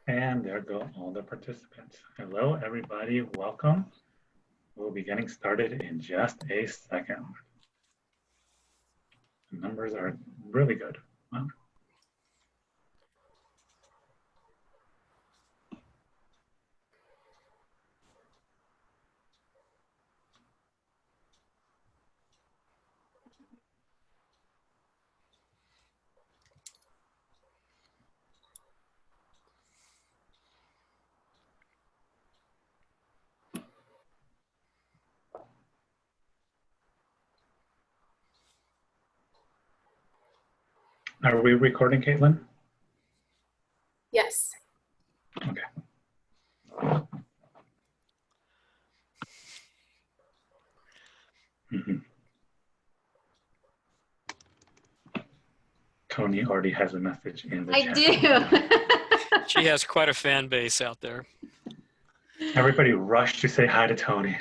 And there go all the participants. Hello, everybody. Welcome. We'll be getting started in just a second. The numbers are really good. Wow. Are we recording, Caitlin? Yes. Okay. Toni already has a message in the chat. I do. She has quite a fan base out there. Everybody rush to say hi to Toni.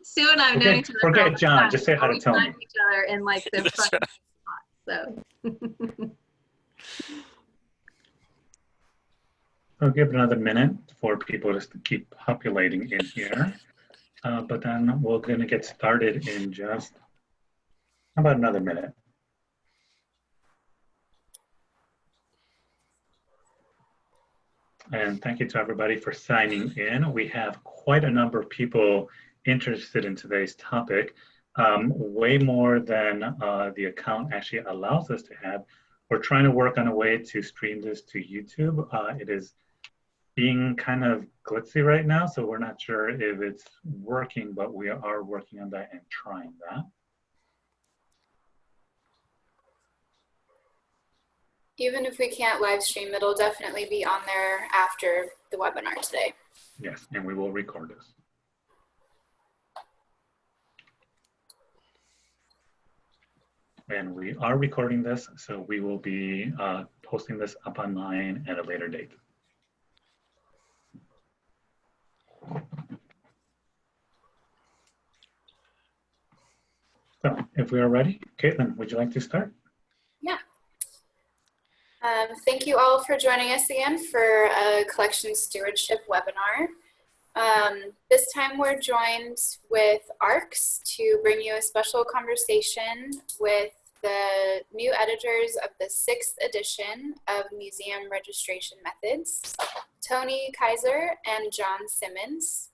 Soon I've known each other. Forget John, just say hi to Toni. Each other in like the That's front right. spot, so. I'll give it another minute for people just to keep populating in here. But then we're going to get started in just about another minute. And thank you to everybody for signing in. We have quite a number of people interested in today's topic, way more than the account actually allows us to have. We're trying to work on a way to stream this to YouTube. It is being kind of glitzy right now, so we're not sure if it's working, but we are working on that and trying that. Even if we can't live stream, it'll definitely be on there after the webinar today. Yes, and we will record this. And we are recording this, so we will be posting this up online at a later date. So if we are ready, Caitlin, would you like to start? Yeah. Thank you all for joining us again for a collection stewardship webinar. This time we're joined with ARCS to bring you a special conversation with the new editors of the 6th edition of Museum Registration Methods, Toni Kiser and John Simmons.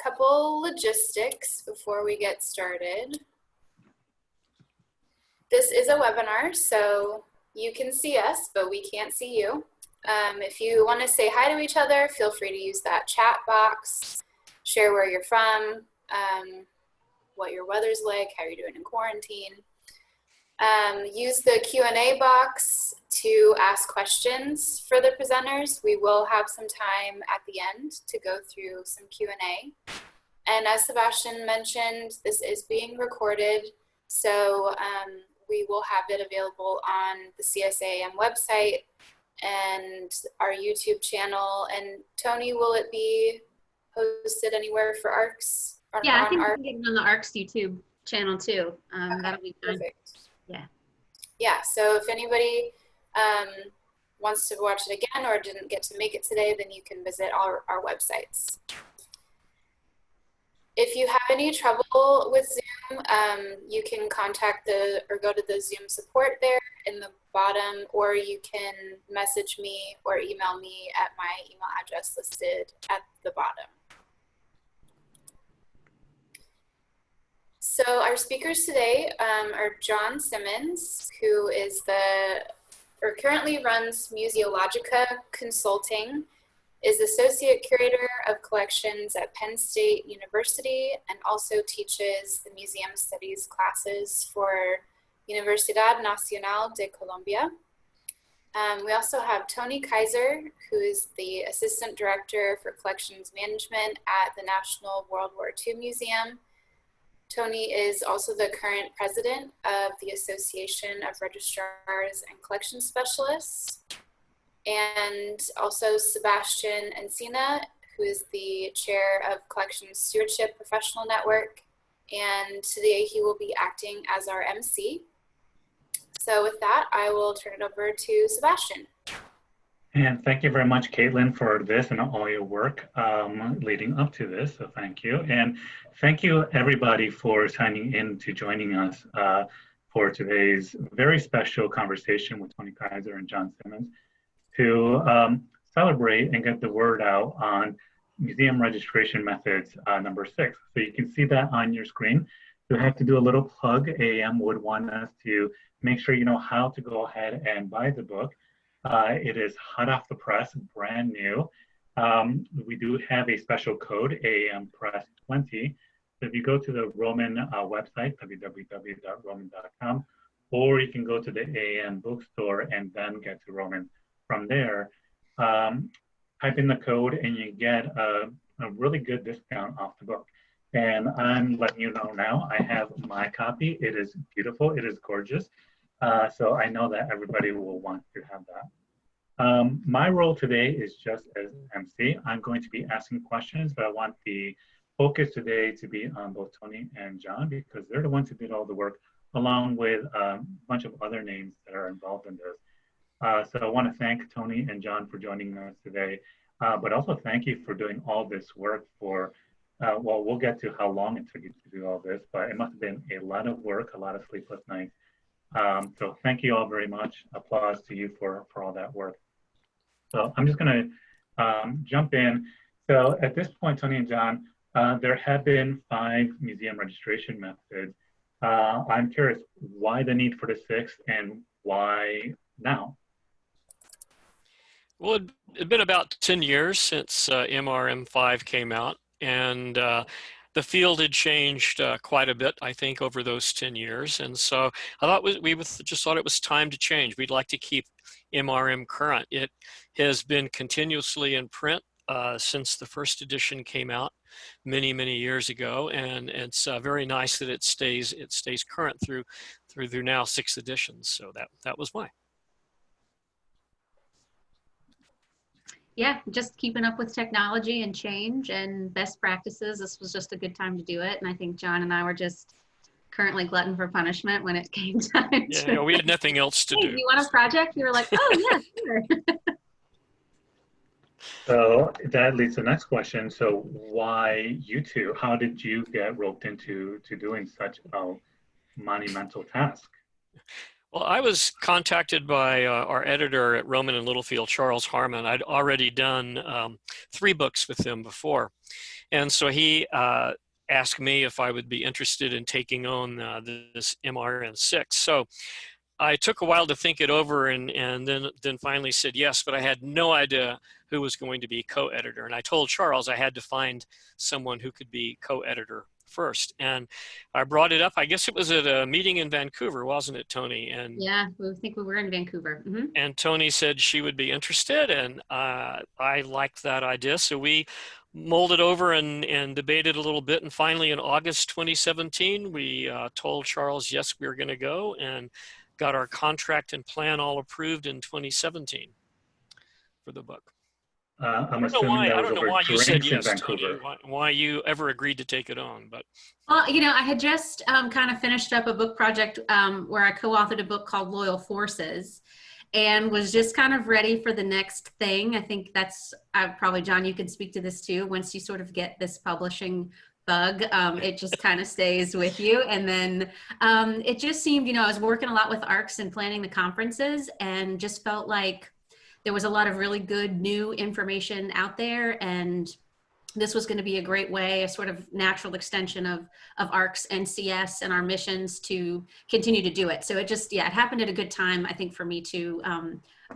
Couple logistics before we get started. This is a webinar, so you can see us, but we can't see you. If you want to say hi to each other, feel free to use that chat box, share where you're from, what your weather's like, how you're doing in quarantine. Use the Q&A box to ask questions for the presenters. We will have some time at the end to go through some Q&A. And as Sebastian mentioned, this is being recorded, so we will have it available on the CSAAM website and our YouTube channel. And Toni, will it be posted anywhere for ARCS? Yeah, I think we can get it on the ARCS YouTube channel too. Okay, that'll be fun. perfect. Yeah. Yeah, so if anybody wants to watch it again or didn't get to make it today, then you can visit our websites. If you have any trouble with Zoom, you can contact or go to the Zoom support there in the bottom, or you can message me or email me at my email address listed at the bottom. So our speakers today are John Simmons, who is currently runs Museologica Consulting, is Associate Curator of Collections at Penn State University, and also teaches the Museum Studies classes for Universidad Nacional de Colombia. We also have Toni Kiser, who is the Assistant Director for Collections Management at the National World War II Museum. Toni is also the current president of the Association of Registrars and Collection Specialists. And also Sebastian Encina, who is the chair of Collection Stewardship Professional Network. And today he will be acting as our MC. So with that, I will turn it over to Sebastian. And thank you very much, Caitlin, for this and all your work leading up to this. So thank you. And thank you, everybody, for signing in to joining us for today's very special conversation with Toni Kiser and John Simmons to celebrate and get the word out on museum registration methods number 6. So you can see that on your screen. So I have to do a little plug. AAM would want us to make sure you know how to go ahead and buy the book. It is hot off the press, brand new. We do have a special code, AAM Press 20. So if you go to the Roman website, www.roman.com, or you can go to the AAM bookstore and then get to Roman from there. Type in the code and you get a really good discount off the book. And I'm letting you know now, I have my copy. It is beautiful, it is gorgeous. So I know that everybody will want to have that. My role today is just as MC. I'm going to be asking questions, but I want the focus today to be on both Toni and John because they're the ones who did all the work along with a bunch of other names that are involved in this. So I want to thank Toni and John for joining us today, but also thank you for doing all this work for, well, we'll get to how long it took you to do all this, but it must have been a lot of work, a lot of sleepless nights. So thank you all very much. Applause to you for all that work. So I'm just going to jump in. So at this point, Toni and John, there have been 5 museum registration methods. I'm curious, why the need for the 6th and why now? Well, it'd been about 10 years since MRM5 came out, and the field had changed quite a bit, I think, over those 10 years. And so I thought we just thought it was time to change. We'd like to keep MRM current. It has been continuously in print since the first edition came out many, many years ago. And it's very nice that it stays current through now 6 editions. So that was why. Yeah, just keeping up with technology and change and best practices. This was just a good time to do it. And I think John and I were just currently glutton for punishment when it came time. Yeah, we had nothing else to do. You want a project? We were like, oh yeah, sure. So that leads to the next question. So why you two? How did you get roped into doing such a monumental task? Well, I was contacted by our editor at Rowman and Littlefield, Charles Harmon. I'd already done 3 books with him before. And so he asked me if I would be interested in taking on this MRM6. So I took a while to think it over and then finally said yes, but I had no idea who was going to be co-editor. And I told Charles I had to find someone who could be co-editor first. And I brought it up, I guess it was at a meeting in Vancouver, wasn't it, Toni? And yeah, we think we were in Vancouver. Mm-hmm. And Toni said she would be interested, and I liked that idea. So we mulled it over and debated a little bit. And finally, in August 2017, we told Charles, yes, we were going to go, and got our contract and plan all approved in 2017 for the book. I'm assuming that was over why you said drinks in yes, Vancouver. Toni, why you ever agreed to take it on, but. Well, you know, I had just kind of finished up a book project where I co-authored a book called Loyal Forces and was just kind of ready for the next thing. I think that's probably, John, you can speak to this too. Once you sort of get this publishing bug, it just kind of stays with you. And then it just seemed, you know, I was working a lot with ARCS and planning the conferences and just felt like there was a lot of really good new information out there, and this was going to be a great way, a sort of natural extension of ARCS and CS and our missions to continue to do it. So it just, yeah, it happened at a good time, I think, for me too.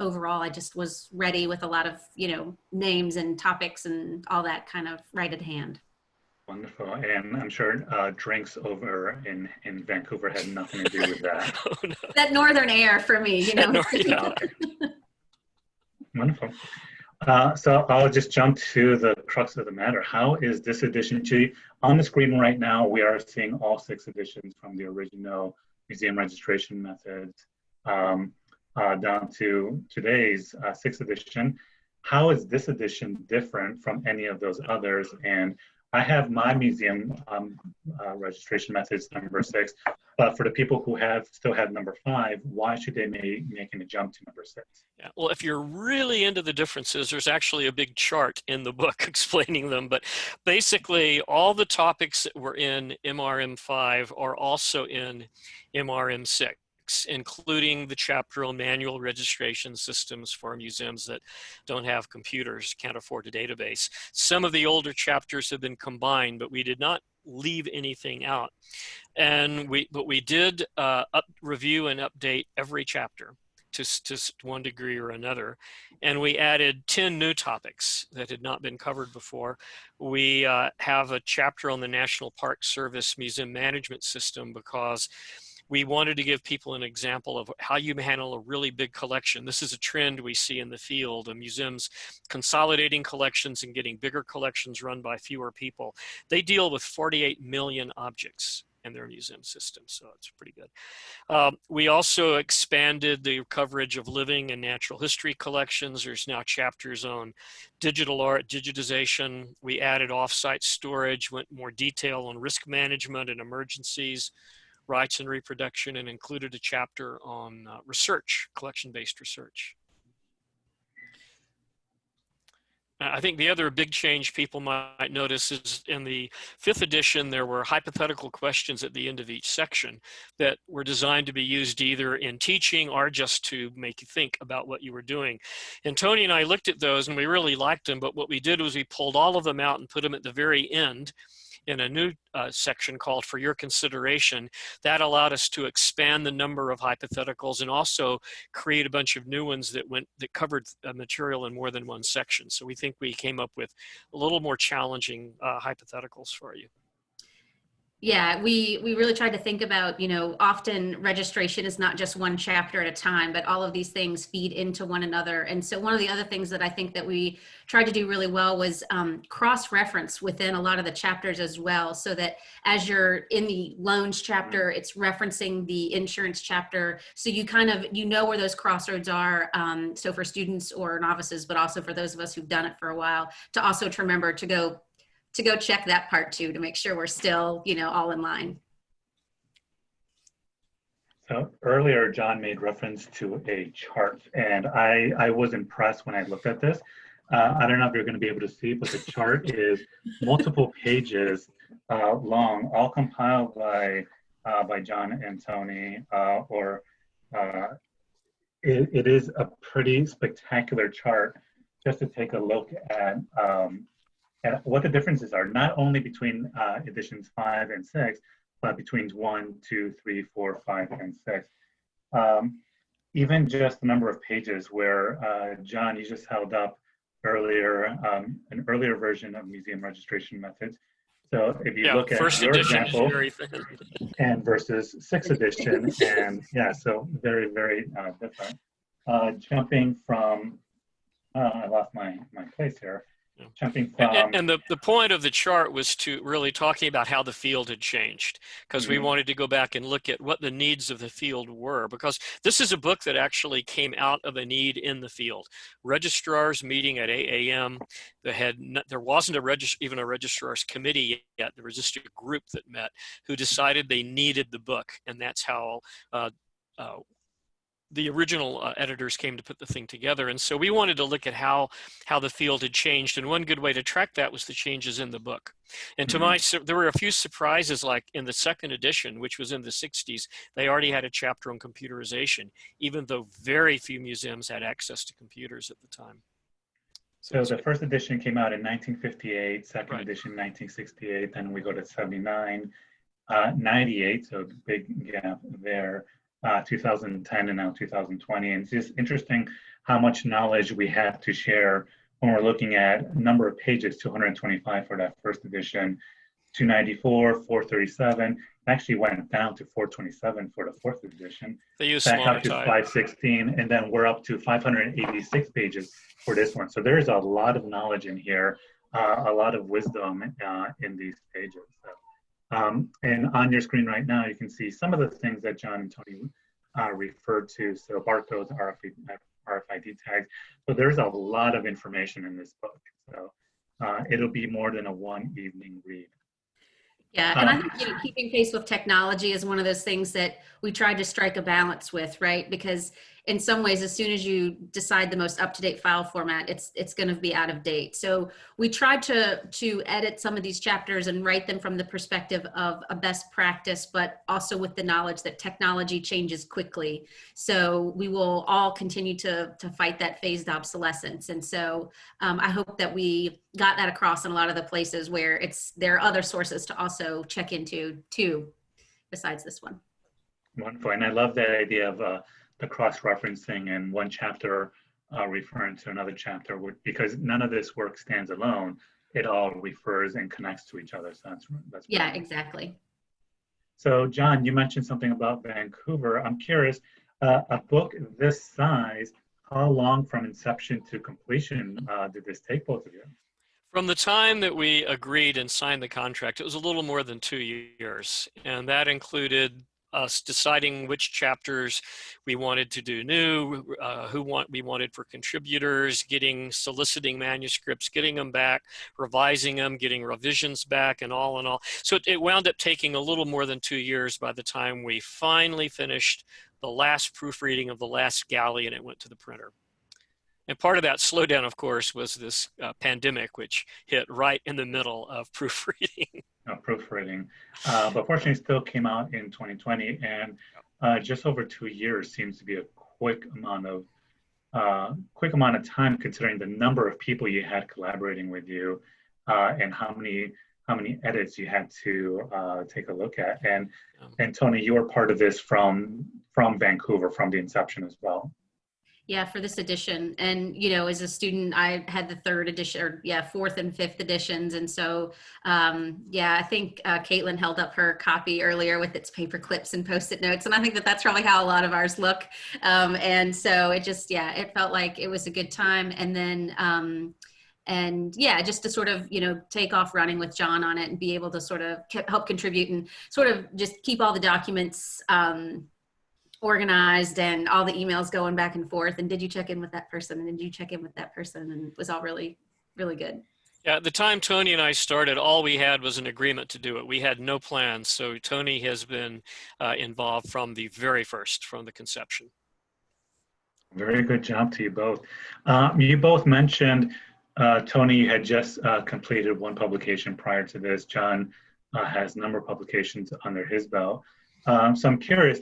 Overall, I just was ready with a lot of, you know, names and topics and all that kind of right at hand. Wonderful. And I'm sure drinks over in Vancouver had nothing to do with that. Oh, no. That northern air for me, you know. Yeah, okay. Wonderful. So I'll just jump to the crux of the matter. How is this edition? On the screen right now, we are seeing all 6 editions from the original museum registration methods down to today's 6th edition. How is this edition different from any of those others? And I have my museum registration methods number 6, but for the people who still have number 5, why should they making a jump to number 6? Yeah. Well, if you're really into the differences, there's actually a big chart in the book explaining them. But basically, all the topics that were in MRM5 are also in MRM6, including the chapter on manual registration systems for museums that don't have computers, can't afford a database. Some of the older chapters have been combined, but we did not leave anything out. And we did review and update every chapter to one degree or another. And we added 10 new topics that had not been covered before. We have a chapter on the National Park Service Museum Management System because we wanted to give people an example of how you handle a really big collection. This is a trend we see in the field of museums consolidating collections and getting bigger collections run by fewer people. They deal with 48 million objects in their museum system, so it's pretty good. We also expanded the coverage of living and natural history collections. There's now chapters on digital art, digitization. We added off-site storage, went more detail on risk management and emergencies, rights and reproduction, and included a chapter on research, collection-based research. I think the other big change people might notice is in the 5th edition, there were hypothetical questions at the end of each section that were designed to be used either in teaching or just to make you think about what you were doing. And Toni and I looked at those and we really liked them, but what we did was we pulled all of them out and put them at the very end in a new section called For Your Consideration. That allowed us to expand the number of hypotheticals and also create a bunch of new ones that covered material in more than one section. So we think we came up with a little more challenging hypotheticals for you. Yeah, we really tried to think about, often registration is not just one chapter at a time, but all of these things feed into one another. And so one of the other things that I think that we tried to do really well was cross-reference within a lot of the chapters as well, so that as you're in the loans chapter, it's referencing the insurance chapter. So you kind of, where those crossroads are. So for students or novices, but also for those of us who've done it for a while, to also remember to go check that part too, to make sure we're still, all in line. So earlier, John made reference to a chart, and I was impressed when I looked at this. I don't know if you're going to be able to see, but the chart is multiple pages long, all compiled by John and Toni. It is a pretty spectacular chart just to take a look at what the differences are, not only between editions 5 and 6, but between 1, 2, 3, 4, 5, and 6. Even just the number of pages where, John, you just held up earlier, an earlier version of museum registration methods. So if you look at first your edition example, is very thin. and versus 6th edition, and yeah, so very, very different. Jumping from, I lost my place here. Jumping from, and the point of the chart was to really talking about how the field had changed, because we wanted to go back and look at what the needs of the field were, because this is a book that actually came out of a need in the field. Registrars meeting at AAM, there wasn't even a registrar's committee yet. There was just a group that met who decided they needed the book, and that's how the original editors came to put the thing together. And so we wanted to look at how the field had changed. And one good way to track that was the changes in the book. And there were a few surprises, like in the 2nd edition, which was in the 60s, they already had a chapter on computerization, even though very few museums had access to computers at the time. So the 1st edition came out in 1958, 2nd edition 1968, then we go to 79, 98, so big gap there. 2010 and now 2020. And it's just interesting how much knowledge we have to share when we're looking at number of pages, 225 for that 1st edition, 294, 437, actually went down to 427 for the 4th edition. They use back smaller up to type. 516, and then we're up to 586 pages for this one. So there's a lot of knowledge in here, a lot of wisdom in these pages. So. And on your screen right now, you can see some of the things that John and Toni referred to. So barcodes, RFID tags. So there's a lot of information in this book. So it'll be more than a one evening read. Yeah, and I think keeping pace with technology is one of those things that we try to strike a balance with, right? Because in some ways, as soon as you decide the most up-to-date file format, it's going to be out of date. So we tried to edit some of these chapters and write them from the perspective of a best practice, but also with the knowledge that technology changes quickly. So we will all continue to fight that phased obsolescence. And so I hope that we got that across in a lot of the places where there are other sources to also check into too, besides this one. Wonderful, and I love that idea of the cross-referencing and one chapter referring to another chapter, because none of this work stands alone. It all refers and connects to each other. So that's yeah, exactly. So John, you mentioned something about Vancouver. I'm curious, a book this size, how long from inception to completion did this take both of you? From the time that we agreed and signed the contract, it was a little more than 2 years. And that included us deciding which chapters we wanted to do new, we wanted for contributors, soliciting manuscripts, getting them back, revising them, getting revisions back, and all in all. So it wound up taking a little more than 2 years by the time we finally finished the last proofreading of the last galley and it went to the printer. And part of that slowdown, of course, was this pandemic, which hit right in the middle of proofreading. But fortunately, it still came out in 2020, and just over 2 years seems to be a quick amount of time, considering the number of people you had collaborating with you, and how many edits you had to take a look at. And Toni, you were part of this from Vancouver, from the inception as well. Yeah, for this edition. And, as a student, I had the third edition, or fourth and fifth editions. And so, I think Caitlin held up her copy earlier with its paper clips and Post-it notes. And I think that's probably how a lot of ours look. And so it just, it felt like it was a good time. And then, just to sort of, take off running with John on it and be able to sort of help contribute and sort of just keep all the documents organized and all the emails going back and forth, and did you check in with that person, and did you check in with that person, and it was all really, really good. Yeah, at the time Toni and I started, all we had was an agreement to do it. We had no plans, so Toni has been involved from the very first, from the conception. Very good job to you both. You both mentioned, Toni had just completed one publication prior to this. John has a number of publications under his belt. So I'm curious,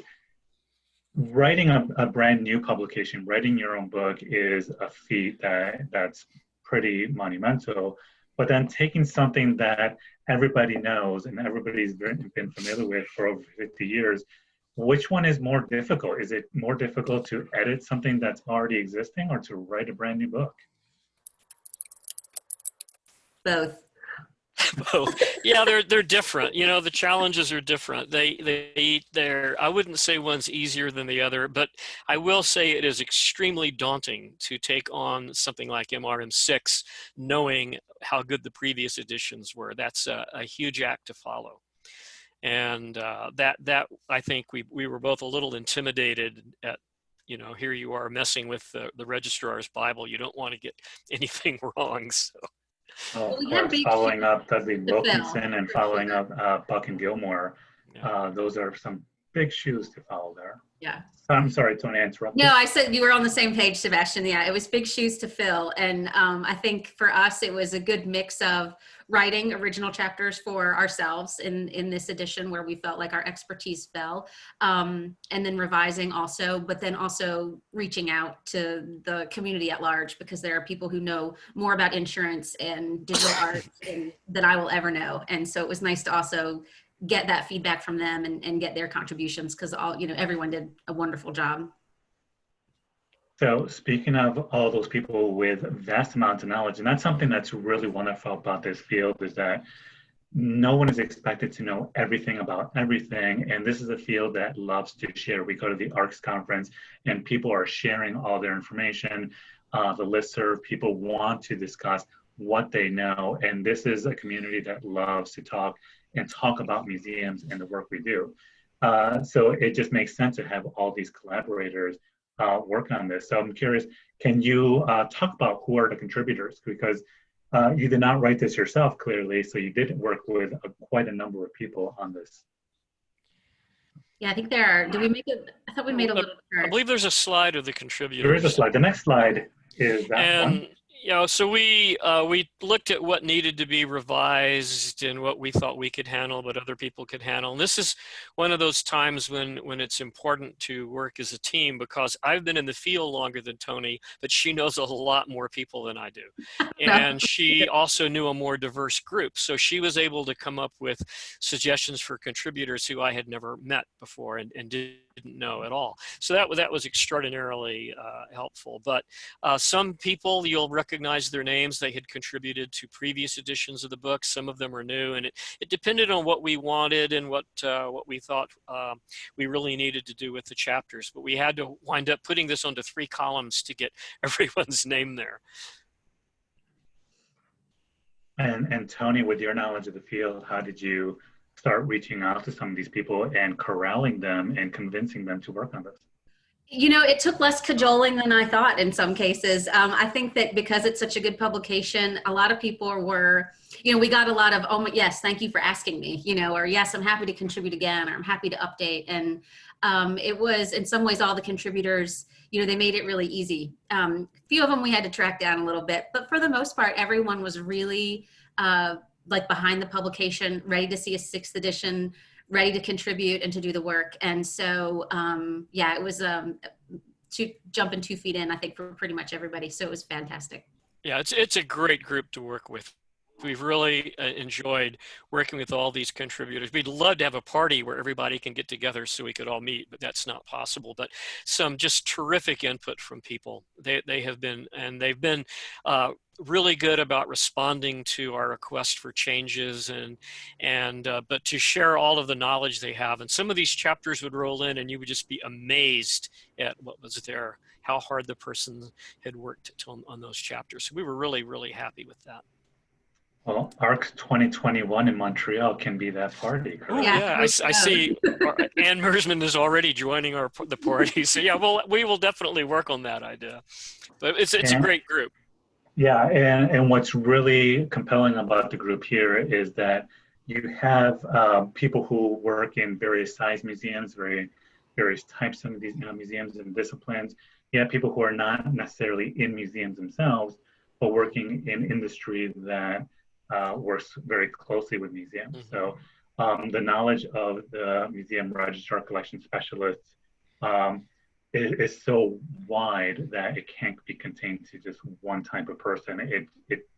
writing a brand new publication, writing your own book is a feat that's pretty monumental, but then taking something that everybody knows and everybody's been familiar with for over 50 years, which one is more difficult? Is it more difficult to edit something that's already existing or to write a brand new book? Both. Both. Yeah, they're different. The challenges are different. They're I wouldn't say one's easier than the other, but I will say it is extremely daunting to take on something like MRM6, knowing how good the previous editions were. That's a huge act to follow. And that I think we were both a little intimidated at, here you are messing with the registrar's Bible. You don't want to get anything wrong. So. Well, of course, following up Dudley Wilkinson and following up Buck and Gilmore, those are some big shoes to follow there. Yeah. I'm sorry, Toni, I interrupted. No, I said you were on the same page, Sebastian. Yeah, it was big shoes to fill. And I think for us, it was a good mix of writing original chapters for ourselves in this edition where we felt like our expertise fell, and then revising also, but then also reaching out to the community at large, because there are people who know more about insurance and digital art than I will ever know. And so it was nice to also get that feedback from them and get their contributions, because everyone did a wonderful job. So speaking of all those people with vast amounts of knowledge, and that's something that's really wonderful about this field, is that no one is expected to know everything about everything. And this is a field that loves to share. We go to the ARCS conference and people are sharing all their information. The listserv, people want to discuss what they know. And this is a community that loves to talk about museums and the work we do. So it just makes sense to have all these collaborators work on this. So I'm curious, can you talk about who are the contributors? Because You did not write this yourself, clearly, so you did work with quite a number of people on this. Yeah, I think there are. Do we make it? I thought we made a little I chart. believe there's a slide of the contributors. There is a slide. The next slide is that And one. you know, so we looked at what needed to be revised and what we thought we could handle, but other people could handle. And this is one of those times when it's important to work as a team, because I've been in the field longer than Toni, but she knows a lot more people than I do. And she also knew a more diverse group. So she was able to come up with suggestions for contributors who I had never met before and didn't know at all. So that was extraordinarily helpful. But some people, you'll recognize their names. They had contributed to previous editions of the book. Some of them are new, and it depended on what we wanted and what we thought we really needed to do with the chapters. But we had to wind up putting this onto 3 columns to get everyone's name there. And Toni, with your knowledge of the field, how did you start reaching out to some of these people and corralling them and convincing them to work on this? You know, it took less cajoling than I thought in some cases. I think that because it's such a good publication, a lot of people were, you know, we got a lot of, oh, yes, thank you for asking me, you know, or yes, I'm happy to contribute again, or I'm happy to update. And it was, in some ways, all the contributors, you know, they made it really easy. A few of them we had to track down a little bit, but for the most part, everyone was really like behind the publication, ready to see a 6th edition, ready to contribute and to do the work. And so, yeah, it was jumping 2 feet in, I think, for pretty much everybody. So it was fantastic. Yeah, it's a great group to work with. We've really enjoyed working with all these contributors. We'd love to have a party where everybody can get together so we could all meet, but that's not possible. But some just terrific input from people. They have been, and they've been really good about responding to our request for changes but to share all of the knowledge they have. And some of these chapters would roll in and you would just be amazed at what was there, how hard the person had worked on those chapters. So we were really, really happy with that. Well, ARC 2021 in Montreal can be that party. Oh yeah, I see. Ann Mersman is already joining the party. So yeah, well, we will definitely work on that idea. But it's a great group. Yeah, and what's really compelling about the group here is that you have people who work in various size museums, various types of these museums and disciplines. You have people who are not necessarily in museums themselves, but working in industry that works very closely with museums. Mm-hmm. So the knowledge of the museum registrar collection specialists is so wide that it can't be contained to just one type of person. It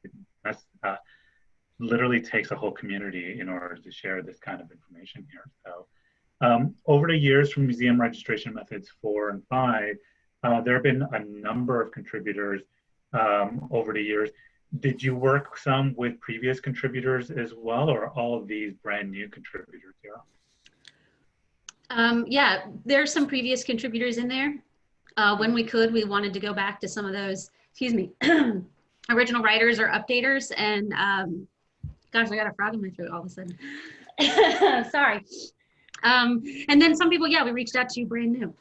literally takes a whole community in order to share this kind of information here. So over the years, from museum registration methods 4 and 5, there have been a number of contributors over the years. Did you work some with previous contributors as well, or all of these brand new contributors here? Yeah, there's some previous contributors in there. When we could, we wanted to go back to some of those, excuse me, original writers or updaters. And gosh, I got a frog in my throat all of a sudden. Sorry. And then some people, yeah, we reached out to brand new.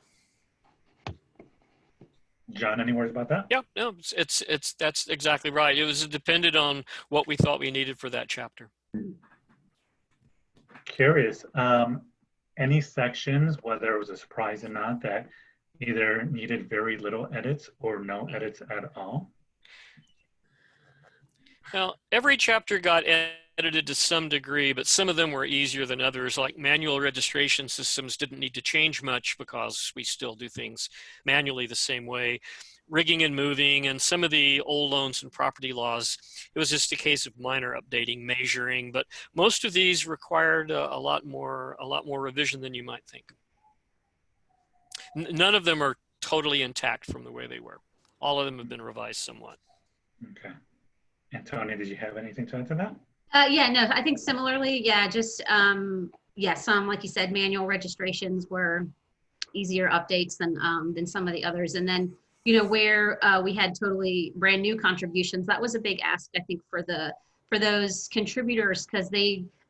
John, any words about that? Yeah, no, that's exactly right. It was depended on what we thought we needed for that chapter. Curious, any sections, whether it was a surprise or not, that either needed very little edits or no edits at all? Now, every chapter got edited to some degree, but some of them were easier than others. Like manual registration systems didn't need to change much because we still do things manually the same way. Rigging and moving, and some of the old loans and property laws, it was just a case of minor updating, measuring, but most of these required a lot more revision than you might think. None of them are totally intact from the way they were. All of them have been revised somewhat. Okay. And Toni, did you have anything to add to that? Yeah, no, I think similarly, yeah, just, yeah, some, like you said, manual registrations were easier updates than some of the others. And then, you know, where we had totally brand new contributions, that was a big ask, I think, for those contributors, because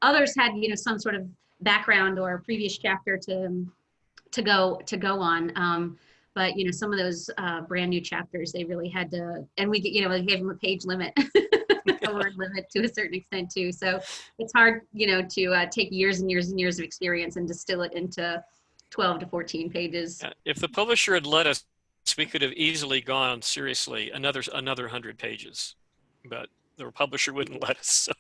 others had, you know, some sort of background or previous chapter to go on. But, you know, some of those brand new chapters, they really had to, and we, you know, we gave them a page limit. a word limit to a certain extent too. So it's hard, to take years and years and years of experience and distill it into 12 to 14 pages. If the publisher had let us, we could have easily gone seriously another 100 pages, but the publisher wouldn't let us. So.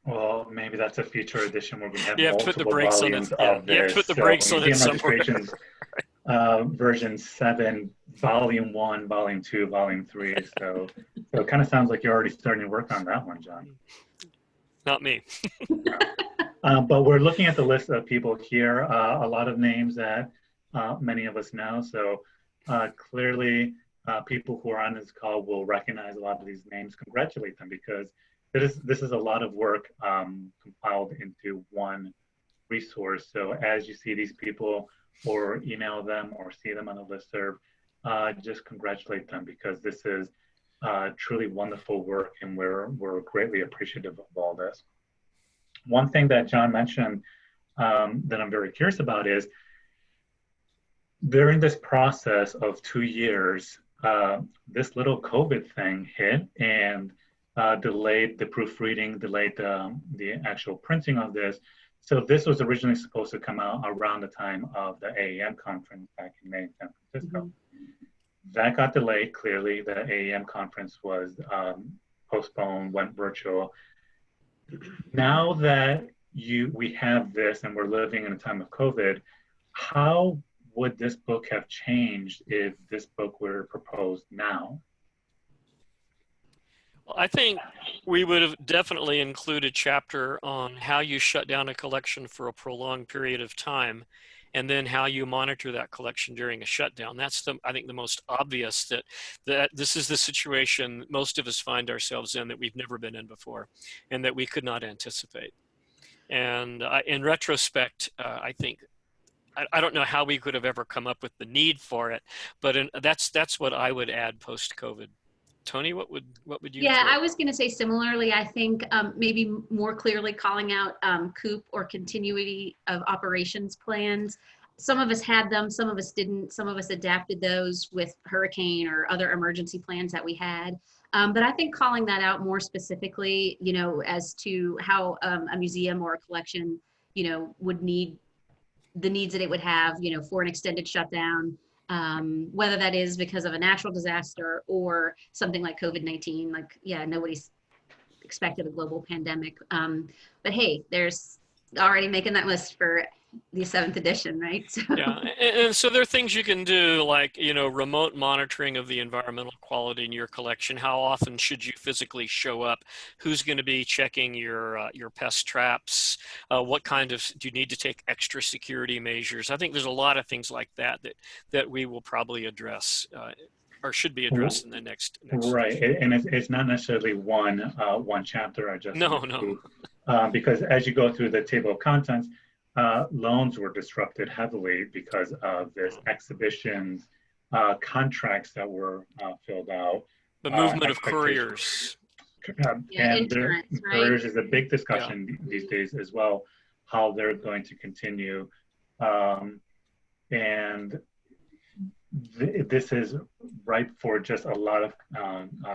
Well, maybe that's a future edition where we have You have to put the multiple brakes on volumes it. Yeah, of this. you have to put the So brakes on it museum somewhere. registrations, version 7, volume 1, volume 2, volume 3. So it kind of sounds like you're already starting to work on that one, John. Not me. But we're looking at the list of people here, a lot of names that many of us know. So clearly people who are on this call will recognize a lot of these names, congratulate them, because this is a lot of work compiled into one resource. So as you see these people or email them or see them on the listserv, just congratulate them, because this is truly wonderful work, and we're greatly appreciative of all this. One thing that John mentioned that I'm very curious about is, during this process of 2 years, this little COVID thing hit and delayed the proofreading, delayed the actual printing of this. So this was originally supposed to come out around the time of the AAM conference back in May in San Francisco. Mm-hmm. That got delayed. Clearly, the AAM conference was postponed, went virtual. Now that we have this and we're living in a time of COVID, how would this book have changed if this book were proposed now? Well, I think we would have definitely included a chapter on how you shut down a collection for a prolonged period of time, and then how you monitor that collection during a shutdown. That's I think the most obvious, that this is the situation most of us find ourselves in that we've never been in before, and that we could not anticipate. And in retrospect, I think, I don't know how we could have ever come up with the need for it, but that's what I would add post-COVID. Toni, what would you? Yeah, I was going to say similarly. I think maybe more clearly calling out COOP or continuity of operations plans. Some of us had them, some of us didn't. Some of us adapted those with hurricane or other emergency plans that we had. But I think calling that out more specifically, as to how a museum or a collection, would need the needs that it would have, for an extended shutdown. Whether that is because of a natural disaster or something like COVID-19, nobody's expected a global pandemic. But hey, there's already making that list for the 7th edition, right? So. Yeah, and so there are things you can do, like, remote monitoring of the environmental quality in your collection. How often should you physically show up? Who's going to be checking your pest traps? What kind of, do you need to take extra security measures? I think there's a lot of things like that we will probably address or should be addressed in the next right, edition. and it's not necessarily one chapter. I just no. Because as you go through the table of contents, loans were disrupted heavily because of this, exhibitions, contracts that were filled out. The movement of couriers. And couriers is a big discussion these days as well, how they're going to continue. And this is ripe for just a lot of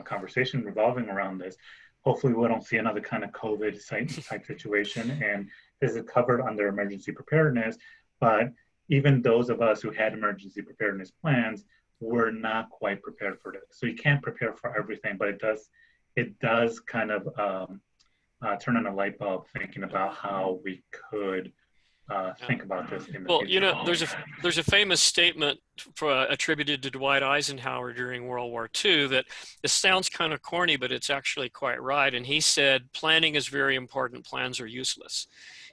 conversation revolving around this. Hopefully we don't see another kind of COVID type situation, and this is covered under emergency preparedness, but even those of us who had emergency preparedness plans were not quite prepared for this. So you can't prepare for everything, but it does kind of turn on a light bulb thinking about how we could think about this in the future. There's a famous statement attributed to Dwight Eisenhower during World War II that it sounds kind of corny, but it's actually quite right. And he said, planning is very important, plans are useless.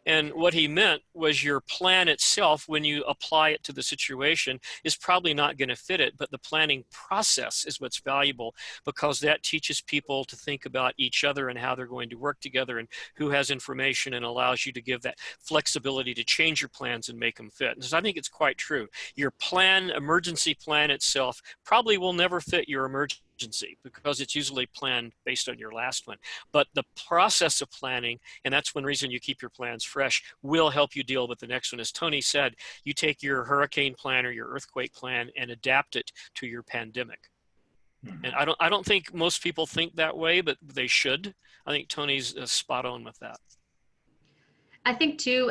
And what he meant was your plan itself, when you apply it to the situation, is probably not going to fit it, but the planning process is what's valuable, because that teaches people to think about each other and how they're going to work together and who has information, and allows you to give that flexibility to change your plans and make them fit. And so I think it's quite true. Your emergency plan itself probably will never fit your emergency, because it's usually planned based on your last one. But the process of planning, and that's one reason you keep your plans fresh, will help you deal with the next one. As Toni said, you take your hurricane plan or your earthquake plan and adapt it to your pandemic. And I don't think most people think that way, but they should. I think Toni's spot on with that. I think too,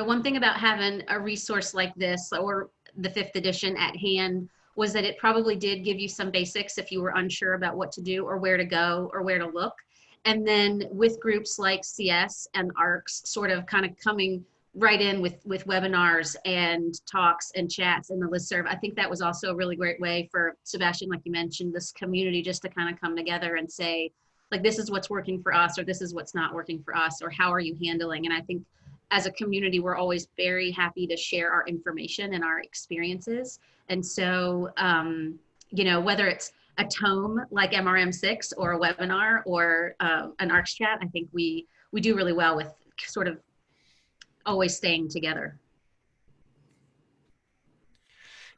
one thing about having a resource like this or the 5th edition at hand was that it probably did give you some basics if you were unsure about what to do or where to go or where to look. And then with groups like CS and ARCS sort of kind of coming right in with webinars and talks and chats and the listserv, I think that was also a really great way for Sebastian, like you mentioned, this community just to kind of come together and say, like, this is what's working for us, or this is what's not working for us, or how are you handling? And I think as a community, we're always very happy to share our information and our experiences. And so, whether it's a tome like MRM6 or a webinar or an ARCS chat, I think we do really well with sort of always staying together.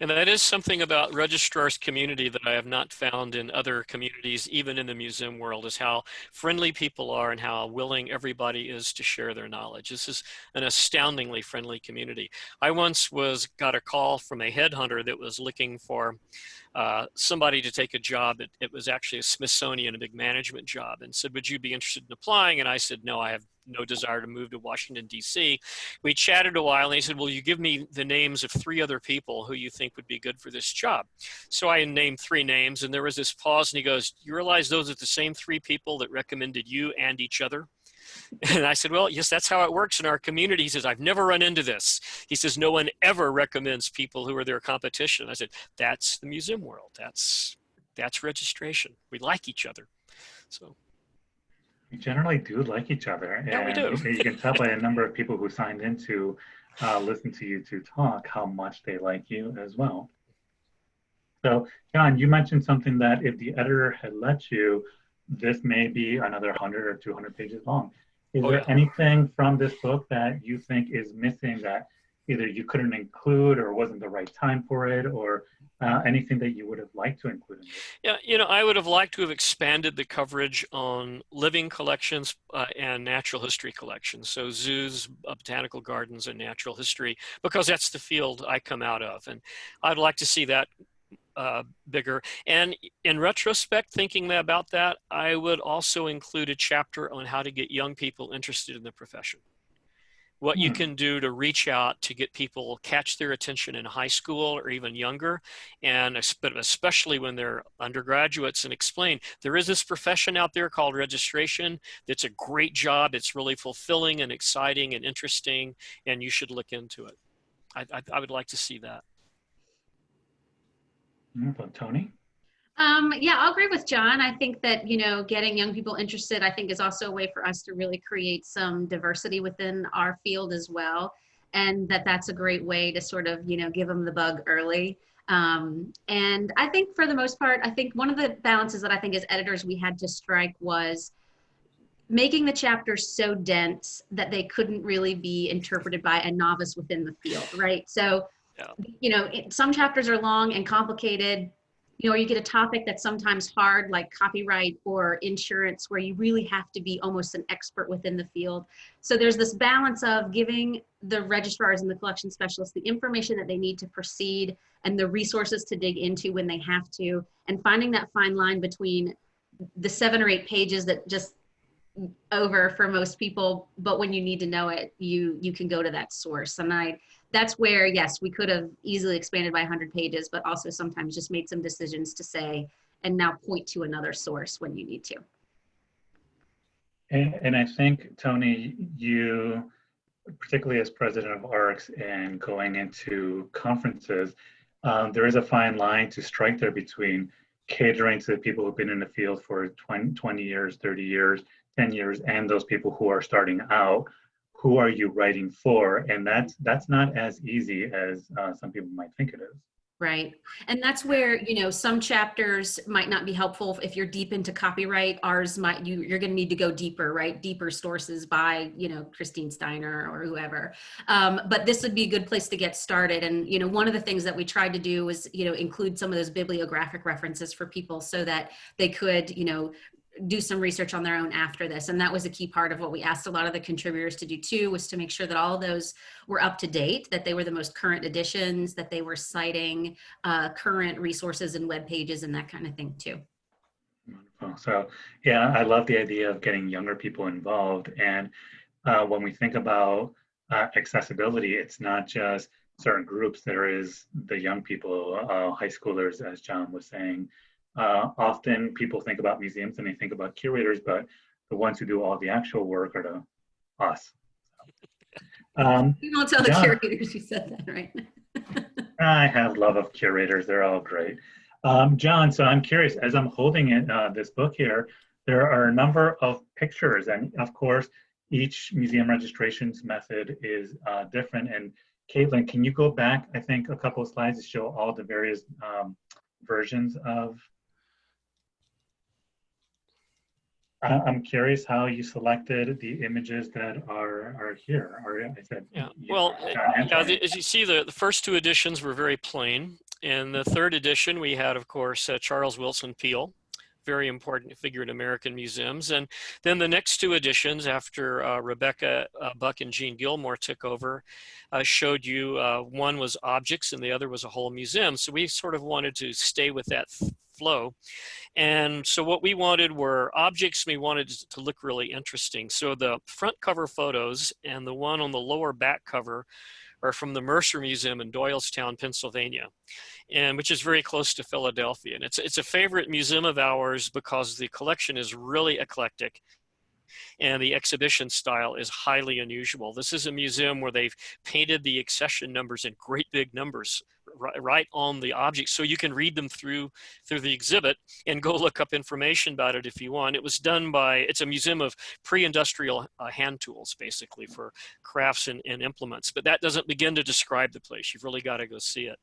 And that is something about registrar's community that I have not found in other communities, even in the museum world, is how friendly people are and how willing everybody is to share their knowledge. This is an astoundingly friendly community. I once got a call from a headhunter that was looking for somebody to take a job. It was actually a Smithsonian, a big management job, and said, would you be interested in applying? And I said, no, I have no desire to move to Washington, D.C. We chatted a while, and he said, well, you give me the names of 3 other people who you think would be good for this job. So I named 3 names, and there was this pause, and he goes, you realize those are the same 3 people that recommended you and each other? And I said, well, yes, that's how it works in our community. He says, I've never run into this. He says, no one ever recommends people who are their competition. I said, that's the museum world. That's registration. We like each other. So. We generally do like each other. And yeah, we do. You can tell by a number of people who signed in to listen to you two talk how much they like you as well. So, John, you mentioned something that if the editor had let you, this may be another 100 or 200 pages long. Is there anything from this book that you think is missing that either you couldn't include or wasn't the right time for it, or anything that you would have liked to include in this? Yeah, I would have liked to have expanded the coverage on living collections and natural history collections. So zoos, botanical gardens, and natural history, because that's the field I come out of. And I'd like to see that bigger. And in retrospect, thinking about that, I would also include a chapter on how to get young people interested in the profession. What you can do to reach out to get people, catch their attention in high school or even younger, and especially when they're undergraduates, and explain there is this profession out there called registration. That's a great job. It's really fulfilling and exciting and interesting, and you should look into it. I would like to see that. Toni? Yeah, I'll agree with John. I think that, getting young people interested, I think is also a way for us to really create some diversity within our field as well. And that's a great way to sort of, give them the bug early. And I think for the most part, I think one of the balances that I think as editors we had to strike was making the chapters so dense that they couldn't really be interpreted by a novice within the field, right? So, some chapters are long and complicated, or you get a topic that's sometimes hard, like copyright or insurance, where you really have to be almost an expert within the field. So there's this balance of giving the registrars and the collection specialists the information that they need to proceed and the resources to dig into when they have to, and finding that fine line between the 7 or 8 pages that just over for most people, but when you need to know it, you can go to that source. And that's where, yes, we could have easily expanded by 100 pages, but also sometimes just made some decisions to say, and now point to another source when you need to. And I think, Toni, you, particularly as president of ARCS and going into conferences, there is a fine line to strike there between catering to the people who've been in the field for 20 years, 30 years, 10 years, and those people who are starting out. Who are you writing for? And that's not as easy as some people might think it is. Right. And that's where, some chapters might not be helpful if you're deep into copyright. Ours might, you're going to need to go deeper, right? Deeper sources by, Christine Steiner or whoever. But this would be a good place to get started. And, one of the things that we tried to do was, include some of those bibliographic references for people so that they could, do some research on their own after this. And that was a key part of what we asked a lot of the contributors to do too, was to make sure that all of those were up to date, that they were the most current editions, that they were citing current resources and web pages and that kind of thing too. wonderful. So yeah, I love the idea of getting younger people involved. And when we think about accessibility, it's not just certain groups. There is the young people, high schoolers, as John was saying. Often people think about museums and they think about curators, but the ones who do all the actual work are us. You don't tell the John, curators you said that, right? I have love of curators. They're all great. John, so I'm curious, as I'm holding it, this book here, there are a number of pictures, and of course, each museum registrations method is different. And Caitlin, can you go back, I think, a couple of slides to show all the various versions of? I'm curious how you selected the images that are here. Or I said, yeah. Well, as you see, the first two editions were very plain. In the third edition, we had, of course, Charles Wilson Peale, very important figure in American museums. And then the next two editions, after Rebecca Buck and Jean Gilmore took over, showed you one was objects and the other was a whole museum. So we sort of wanted to stay with that flow. And so what we wanted were objects. We wanted to look really interesting. So the front cover photos and the one on the lower back cover are from the Mercer Museum in Doylestown, Pennsylvania, and which is very close to Philadelphia. And it's a favorite museum of ours because the collection is really eclectic and the exhibition style is highly unusual. This is a museum where they've painted the accession numbers in great big numbers right on the object, so you can read them through the exhibit and go look up information about it if you want. It was done by, it's a museum of pre-industrial hand tools, basically, for crafts and implements, but that doesn't begin to describe the place. You've really got to go see it.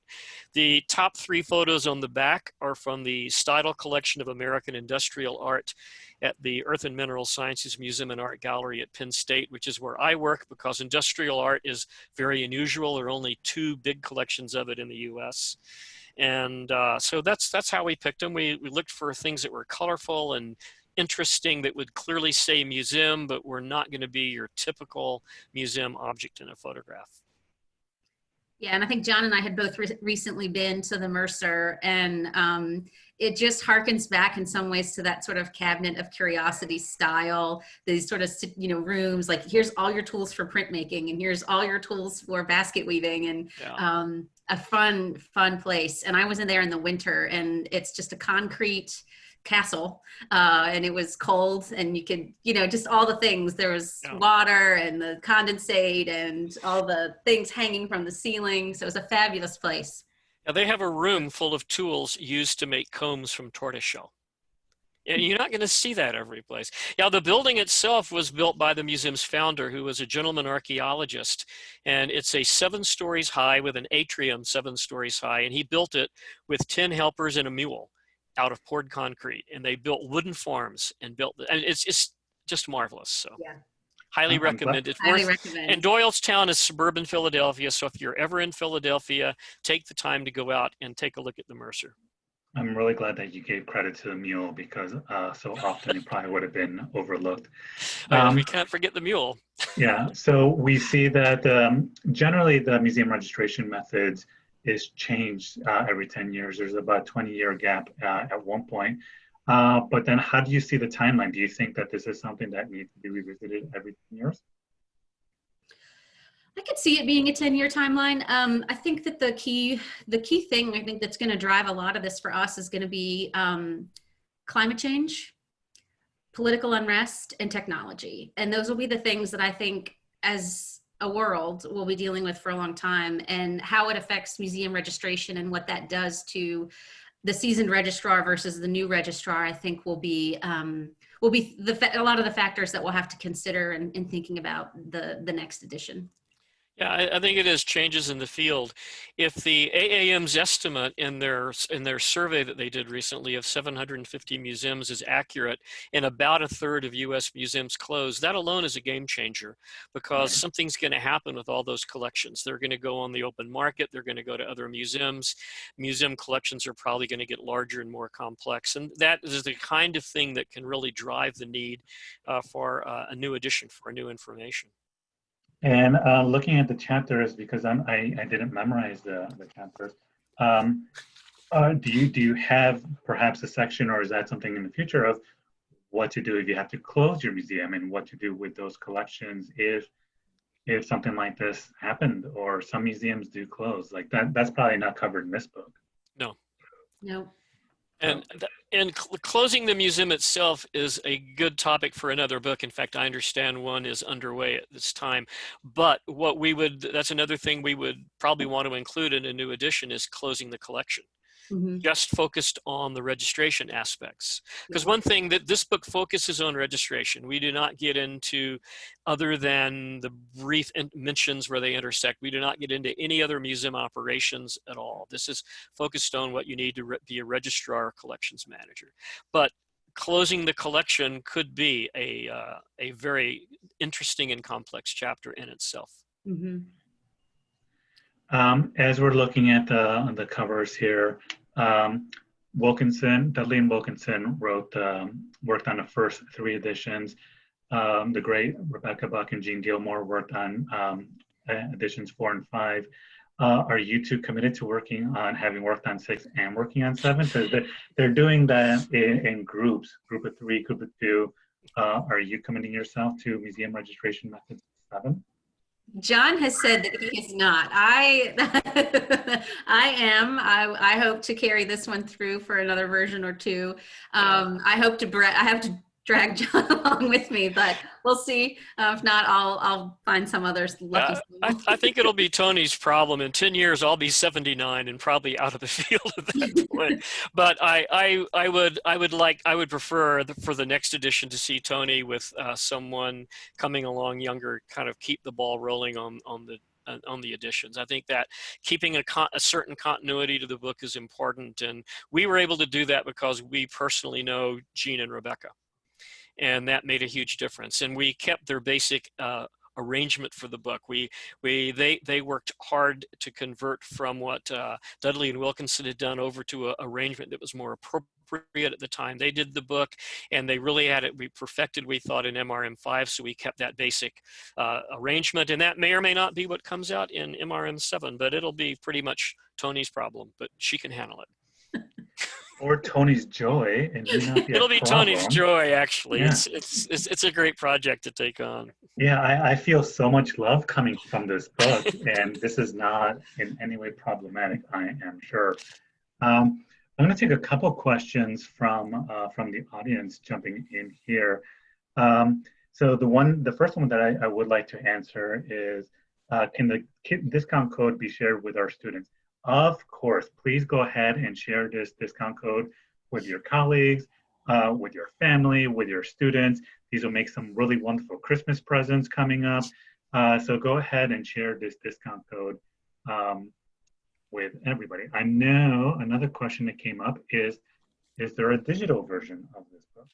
The top three photos on the back are from the Steidl Collection of American Industrial Art at the Earth and Mineral Sciences Museum and Art Gallery at Penn State, which is where I work, because industrial art is very unusual. There are only two big collections of it in the US. And so that's how we picked them. We looked for things that were colorful and interesting, that would clearly say museum, but were not going to be your typical museum object in a photograph. Yeah, and I think John and I had both recently been to the Mercer, and it just harkens back in some ways to that sort of cabinet of curiosity style, these sort of, rooms, like here's all your tools for printmaking, and here's all your tools for basket weaving, and a fun place. And I was in there in the winter, and it's just a concrete castle, and it was cold, and you could, just all the things. There was water and the condensate and all the things hanging from the ceiling. So it was a fabulous place. Now they have a room full of tools used to make combs from tortoiseshell. And you're not going to see that every place. Now, the building itself was built by the museum's founder, who was a gentleman archaeologist. And it's a 7 stories high with an atrium 7 stories high. And he built it with 10 helpers and a mule out of poured concrete. And they built wooden farms and built, and it's just marvelous. So yeah. Highly recommend it. Highly recommend. And Doylestown is suburban Philadelphia. So if you're ever in Philadelphia, take the time to go out and take a look at the Mercer. I'm really glad that you gave credit to the mule, because so often it probably would have been overlooked. We can't forget the mule. Yeah, so we see that generally the museum registration methods is changed every 10 years. There's about a 20-year gap at one point. But then how do you see the timeline? Do you think that this is something that needs to be revisited every 10 years? I could see it being a 10-year timeline. I think that the key thing I think that's going to drive a lot of this for us is going to be climate change, political unrest, and technology. And those will be the things that I think as a world we'll be dealing with for a long time, and how it affects museum registration and what that does to the seasoned registrar versus the new registrar, I think will be a lot of the factors that we'll have to consider in thinking about the next edition. Yeah, I think it is changes in the field. If the AAM's estimate in their survey that they did recently of 750 museums is accurate, and about a third of U.S. museums close, that alone is a game changer, because something's going to happen with all those collections. They're going to go on the open market. They're going to go to other museums. Museum collections are probably going to get larger and more complex, and that is the kind of thing that can really drive the need for a new edition, for new information. And looking at the chapters, because I didn't memorize the chapters, Do you have perhaps a section, or is that something in the future of what to do if you have to close your museum, and what to do with those collections if something like this happened, or some museums do close like that? That's probably not covered in this book. No. No. And closing the museum itself is a good topic for another book. In fact, I understand one is underway at this time. But what that's another thing we would probably want to include in a new edition is closing the collection. Mm-hmm. Just focused on the registration aspects. Because one thing that this book focuses on registration. We do not get into, other than the brief mentions where they intersect, we do not get into any other museum operations at all. This is focused on what you need to be a registrar or collections manager. But closing the collection could be a very interesting and complex chapter in itself. Mm-hmm. As we're looking at the covers here, Dudley and Wilkinson worked on the first 3 editions. The great Rebecca Buck and Jean Gilmore worked on editions 4 and 5. Are you two committed to working on, having worked on 6 and working on 7? Because they're doing that in groups, group of 3, group of 2. Are you committing yourself to museum registration methods 7? John has said that he is not. I am. I hope to carry this one through for another version or 2. I have to drag John along with me, but we'll see. If not, I'll find some others lucky. I think it'll be Toni's problem. In 10 years, I'll be 79 and probably out of the field at that point. But I would prefer for the next edition to see Toni with someone coming along younger, kind of keep the ball rolling on the editions. I think that keeping a certain continuity to the book is important, and we were able to do that because we personally know Jean and Rebecca. And that made a huge difference. And we kept their basic arrangement for the book. They worked hard to convert from what Dudley and Wilkinson had done over to an arrangement that was more appropriate at the time they did the book, and they really had it perfected, we thought, in MRM5. So we kept that basic arrangement, and that may or may not be what comes out in MRM7, but it'll be pretty much Toni's problem, but she can handle it. Or Toni's joy, and it'll be Toni's joy. Actually, yeah. It's a great project to take on. Yeah, I feel so much love coming from this book, and this is not in any way problematic, I am sure. I'm going to take a couple questions from the audience jumping in here. So the first one that I would like to answer is, can the discount code be shared with our students? Of course, please go ahead and share this discount code with your colleagues, with your family, with your students. These will make some really wonderful Christmas presents coming up. So go ahead and share this discount code with everybody. I know another question that came up is there a digital version of this book?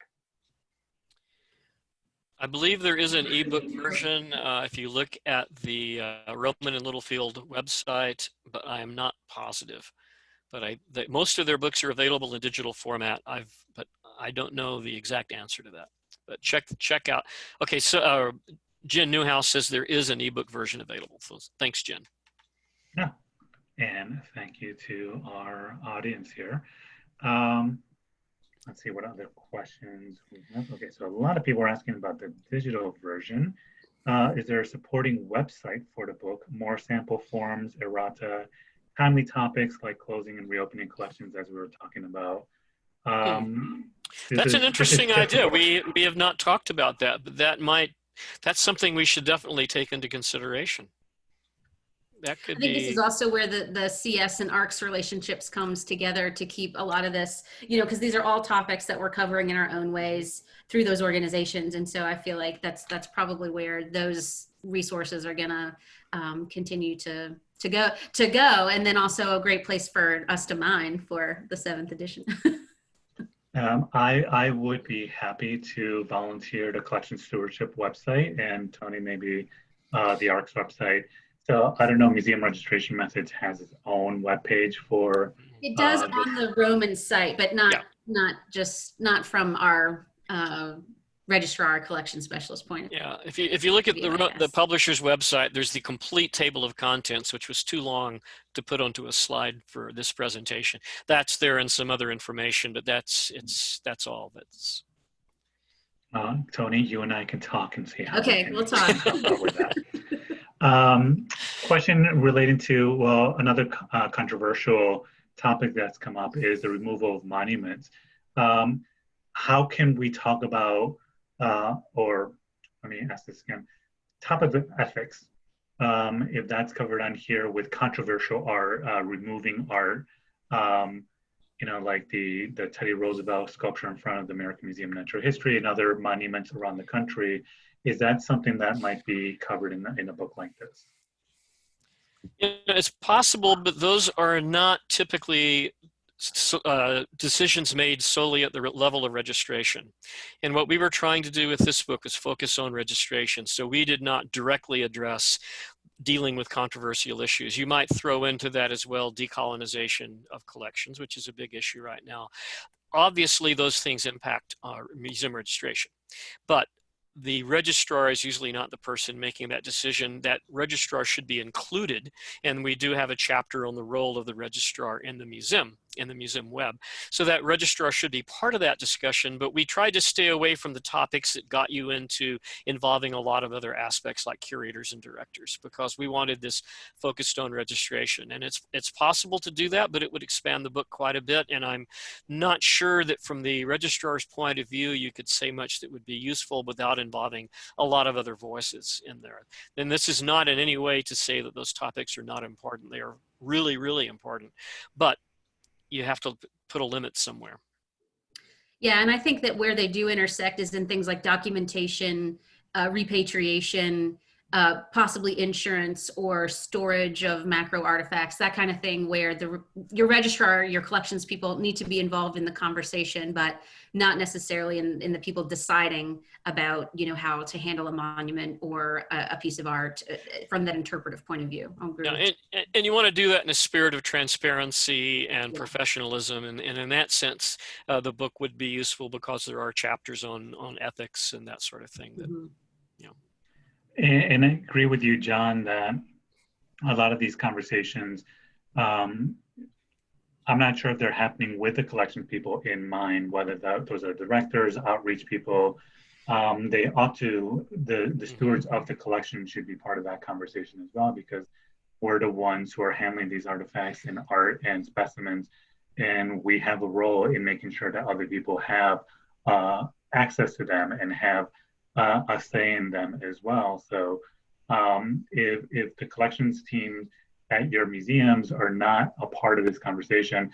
I believe there is an ebook version if you look at the Roman and Littlefield website, but I am not positive. But most of their books are available in digital format. But I don't know the exact answer to that. But check out. Okay, so Jen Newhouse says there is an ebook version available. So thanks, Jen. Yeah, and thank you to our audience here. Let's see what other questions we have. Okay, so a lot of people are asking about the digital version. Is there a supporting website for the book? More sample forms, errata, timely topics like closing and reopening collections, as we were talking about. That's an interesting idea. We have not talked about that, but that's something we should definitely take into consideration. That could be. This is also where the CS and ARCS relationships comes together to keep a lot of this, because these are all topics that we're covering in our own ways through those organizations. And so I feel like that's probably where those resources are gonna continue to go. And then also a great place for us to mine for the 7th edition. I would be happy to volunteer the Collection Stewardship website, and Toni, maybe the ARCS website. So I don't know, Museum Registration Methods has its own webpage for. It does on the Roman site, but not from our registrar or collection specialist point of view. Yeah, if you look at Maybe, I the guess. publisher's website, there's the complete table of contents, which was too long to put onto a slide for this presentation. That's there and some other information, but that's all. That's Toni, you and I can talk and see how Okay, we we'll can talk. help out with that. Question relating to, well, another controversial topic that's come up is the removal of monuments. How can we talk about, or let me ask this again, topic of ethics, if that's covered on here with controversial art, removing art, like the Teddy Roosevelt sculpture in front of the American Museum of Natural History and other monuments around the country. Is that something that might be covered in a book like this? It's possible, but those are not typically decisions made solely at the level of registration. And what we were trying to do with this book was focus on registration. So we did not directly address dealing with controversial issues. You might throw into that as well decolonization of collections, which is a big issue right now. Obviously, those things impact museum registration, but the registrar is usually not the person making that decision. That registrar should be included, and we do have a chapter on the role of the registrar in the museum web. So that registrar should be part of that discussion, but we tried to stay away from the topics that got you into involving a lot of other aspects like curators and directors, because we wanted this focused on registration. And it's possible to do that, but it would expand the book quite a bit, and I'm not sure that from the registrar's point of view you could say much that would be useful without involving a lot of other voices in there. And this is not in any way to say that those topics are not important. They are really, really important, but you have to put a limit somewhere. Yeah, and I think that where they do intersect is in things like documentation, repatriation, possibly insurance or storage of macro artifacts, that kind of thing, where your registrar, your collections people need to be involved in the conversation, but not necessarily in the people deciding about, how to handle a monument or a piece of art from that interpretive point of view. Yeah, and you want to do that in a spirit of transparency and professionalism, and in that sense, the book would be useful because there are chapters on ethics and that sort of thing. That, And I agree with you, John, that a lot of these conversations, I'm not sure if they're happening with the collection people in mind, whether those are directors, outreach people. They ought to, the stewards of the collection should be part of that conversation as well, because we're the ones who are handling these artifacts and art and specimens, and we have a role in making sure that other people have access to them and have a say in them as well. So if the collections team at your museums are not a part of this conversation,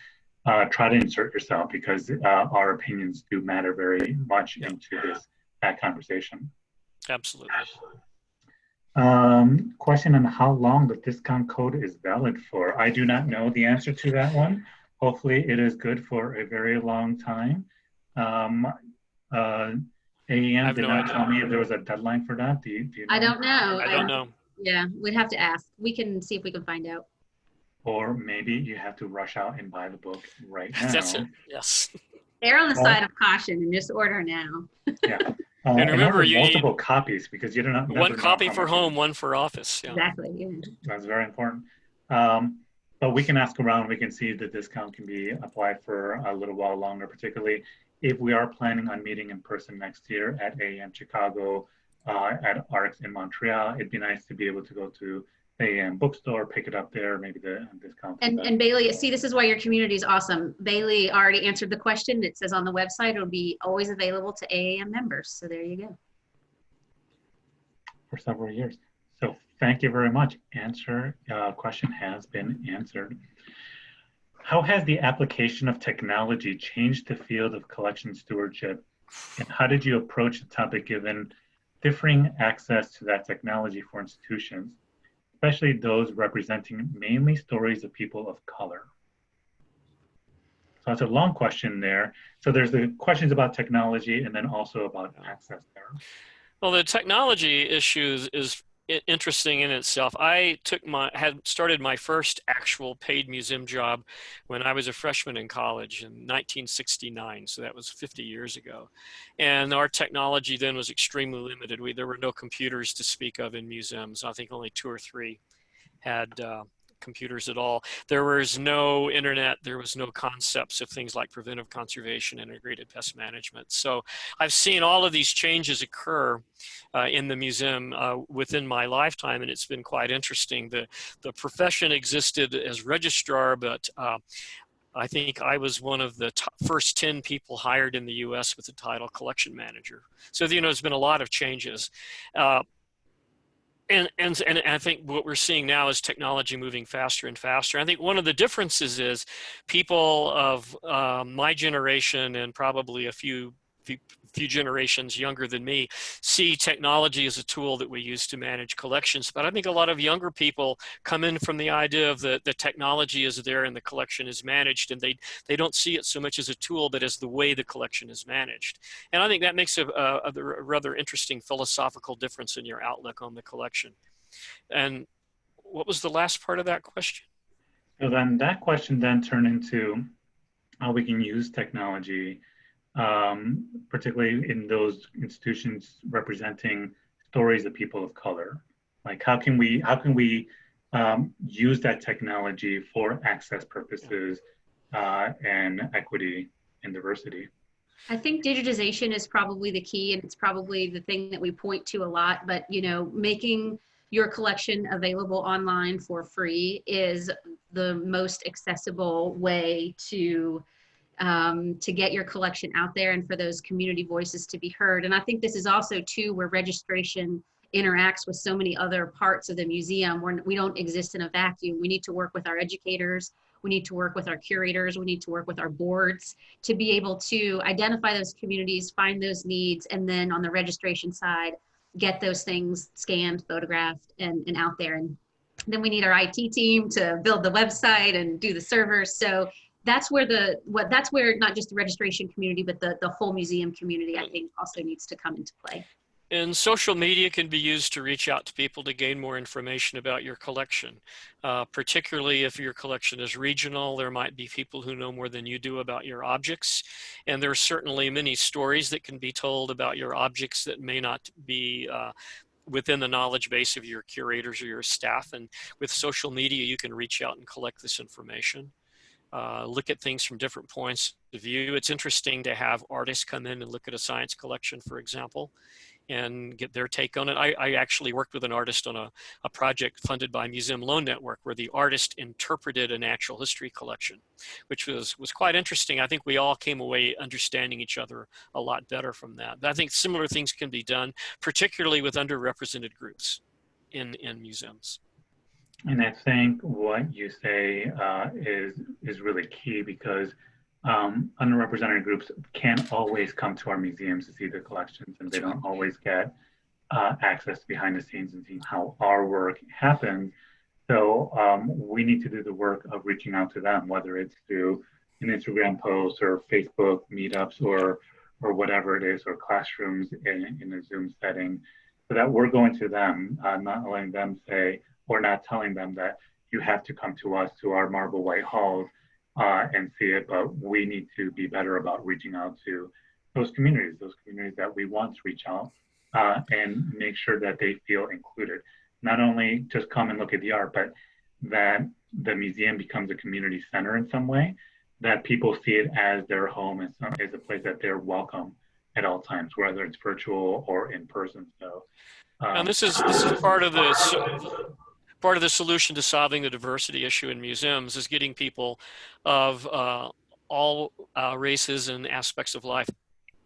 try to insert yourself, because our opinions do matter very much into that conversation. Absolutely. Question on how long the discount code is valid for. I do not know the answer to that one. Hopefully it is good for a very long time. AEM did not tell me if there was a deadline for that. Do you know? I don't know. I don't know. Yeah, we'd have to ask. We can see if we can find out. Or maybe you have to rush out and buy the book right now. That's it. Yes. Err on the side of caution and just order now. Yeah. And remember, you multiple need copies, because you don't know. One copy for home, one for office. Yeah. Exactly. Yeah. That's very important. But we can ask around. We can see if the discount can be applied for a little while longer, particularly if we are planning on meeting in person next year at AEM Chicago, at ARCS in Montreal. It'd be nice to be able to go to AEM bookstore, pick it up there, maybe the discount. And Bailey, see, this is why your community is awesome. Bailey already answered the question. It says on the website, it'll be always available to AAM members. So there you go. For several years. So thank you very much. Question has been answered. How has the application of technology changed the field of collection stewardship? And how did you approach the topic given differing access to that technology for institutions, especially those representing mainly stories of people of color? So that's a long question there. So there's the questions about technology and then also about access there. Well, the technology issue is interesting in itself. I had started my first actual paid museum job when I was a freshman in college in 1969. So that was 50 years ago. And our technology then was extremely limited. There were no computers to speak of in museums. I think only 2 or 3 had computers at all. There was no internet. There was no concepts of things like preventive conservation and integrated pest management. So I've seen all of these changes occur in the museum within my lifetime, and it's been quite interesting. The profession existed as registrar, but I think I was one of the first 10 people hired in the U.S. with the title collection manager. So, there's been a lot of changes. And I think what we're seeing now is technology moving faster and faster. I think one of the differences is people of my generation and probably a few generations younger than me see technology as a tool that we use to manage collections. But I think a lot of younger people come in from the idea of the technology is there and the collection is managed, and they don't see it so much as a tool, but as the way the collection is managed. And I think that makes a rather interesting philosophical difference in your outlook on the collection. And what was the last part of that question? So then that question then turned into how we can use technology, particularly in those institutions representing stories of people of color. Like how can we use that technology for access purposes and equity and diversity? I think digitization is probably the key, and it's probably the thing that we point to a lot, but making your collection available online for free is the most accessible way to get your collection out there and for those community voices to be heard. And I think this is also too where registration interacts with so many other parts of the museum. We don't exist in a vacuum. We need to work with our educators. We need to work with our curators. We need to work with our boards to be able to identify those communities, find those needs, and then on the registration side, get those things scanned, photographed, and out there. And then we need our IT team to build the website and do the servers. So that's where not just the registration community, but the whole museum community, I think, also needs to come into play. And social media can be used to reach out to people to gain more information about your collection. Particularly if your collection is regional, there might be people who know more than you do about your objects. And there are certainly many stories that can be told about your objects that may not be within the knowledge base of your curators or your staff. And with social media, you can reach out and collect this information. Look at things from different points of view. It's interesting to have artists come in and look at a science collection, for example, and get their take on it. I actually worked with an artist on a project funded by Museum Loan Network where the artist interpreted a natural history collection, which was quite interesting. I think we all came away understanding each other a lot better from that. But I think similar things can be done, particularly with underrepresented groups in museums. And I think what you say is really key because underrepresented groups can't always come to our museums to see the collections, and they don't always get access behind the scenes and seeing how our work happens. So we need to do the work of reaching out to them, whether it's through an Instagram post or Facebook meetups or whatever it is, or classrooms in a Zoom setting, so that we're going to them, not letting them say, or not telling them that you have to come to us, to our marble white halls and see it, but we need to be better about reaching out to those communities that we want to reach out and make sure that they feel included. Not only just come and look at the art, but that the museum becomes a community center in some way, that people see it as their home, as a place that they're welcome at all times, whether it's virtual or in person. So, and this is part of the solution to solving the diversity issue in museums is getting people of all races and aspects of life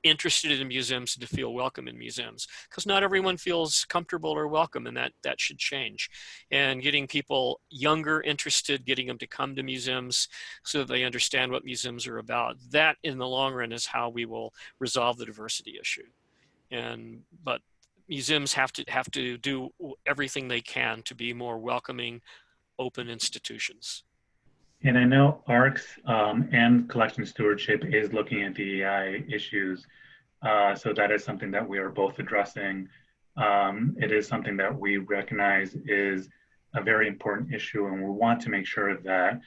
interested in museums to feel welcome in museums, because not everyone feels comfortable or welcome, and that should change. And getting people younger interested, getting them to come to museums so that they understand what museums are about, that in the long run is how we will resolve the diversity issue. But museums have to do everything they can to be more welcoming, open institutions. And I know ARCS and collection stewardship is looking at DEI issues. So that is something that we are both addressing It is something that we recognize is a very important issue, and we want to make sure that